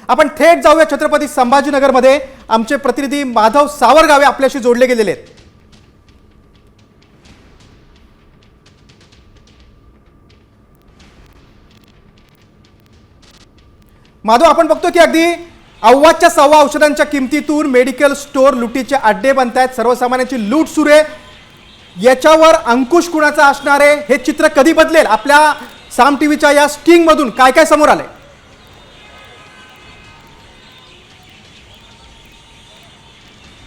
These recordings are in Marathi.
आपण थेट जाऊया छत्रपती संभाजीनगरमध्ये। आमचे प्रतिनिधी माधव सावरगावे आपल्याशी जोडले गेलेले आहेत। माधव, आपण बघतो की अगदी अव्वाच्या सव्वा औषधांच्या किमतीतून मेडिकल स्टोर लुटीचे अड्डे बनतायत, सर्वसामान्यांची लूट सुरू आहे। याच्यावर अंकुश कुणाचा असणार आहे, हे चित्र कधी बदलेल? आपल्या साम टीव्हीच्या या स्टिंग मधून काय काय समोर आलंय?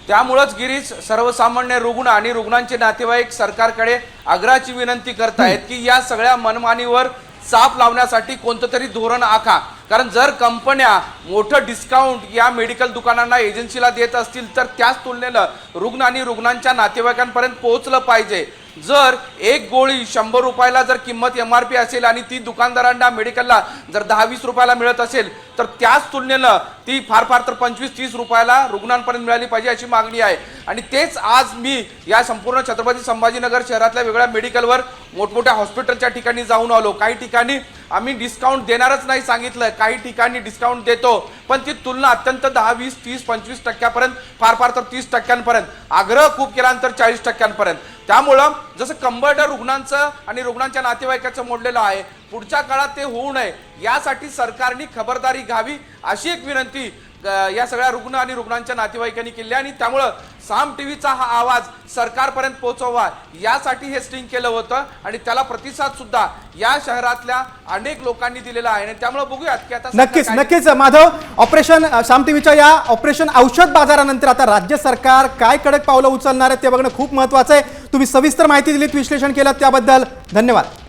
त्यामुळेच गिरीश, सर्वसामान्य रुग्ण आणि रुग्णांचे नातेवाईक सरकारकडे आग्रहाची विनंती करतायत की या सगळ्या मनमानीवर चाप लावण्यासाठी कोणतं तरी धोरण आखा। कारण जर कंपन्या मोठं डिस्काउंट या मेडिकल दुकानांना एजन्सीला देत असतील तर त्याच तुलनेनं रुग्ण आणि रुग्णांच्या नातेवाईकांपर्यंत पोहोचलं पाहिजे। जर एक गोळी 100 रुपयाला जर किंमत MRP असेल आणि ती दुकानदारांना मेडिकलला जर 10-20 रुपयाला मिळत असेल तर त्याच तुलनेनं ती फार फार तर 25-30 रुपयाला रुग्णांपर्यंत मिळाली पाहिजे अशी मागणी आहे। आणि तेच आज मी या संपूर्ण छत्रपती संभाजीनगर शहरातल्या वेगळ्या मेडिकलवर मोठमोठ्या हॉस्पिटलच्या ठिकाणी जाऊन आलो। काही ठिकाणी आम्ही डिस्काउंट देणारच नाही सांगितलं, काही ठिकाणी डिस्काउंट देतो, पण ती तुलना अत्यंत 10-20-30-25% फार फार तर 30% आग्रह खूप केल्यानंतर 40% त्यामुळं जसं कंबरड रुग्णांचं आणि रुग्णांच्या नातेवाईकाचं मोडलेलं आहे, पुढच्या काळात ते होऊ नये यासाठी सरकारने खबरदारी घ्यावी अशी एक विनंती या सगळ्या रुग्ण आणि रुग्णांच्या नातेवाईकांनी केली। आणि त्यामुळं साम टीव्हीचा हा आवाज सरकारपर्यंत पोहोचवा यासाठी हे स्टिंग केलं होतं आणि त्याला प्रतिसाद सुद्धा या शहरातल्या अनेक लोकांनी दिलेला आहे। आणि त्यामुळे बघूयात की आता नक्कीच माधव, ऑपरेशन साम टीव्हीच्या या ऑपरेशन औषध बाजारानंतर आता राज्य सरकार काय कडक पावलं उचलणार आहे ते बघणं खूप महत्त्वाचं आहे। तुम्ही सविस्तर माहिती दिलीत, विश्लेषण केलं त्याबद्दल धन्यवाद।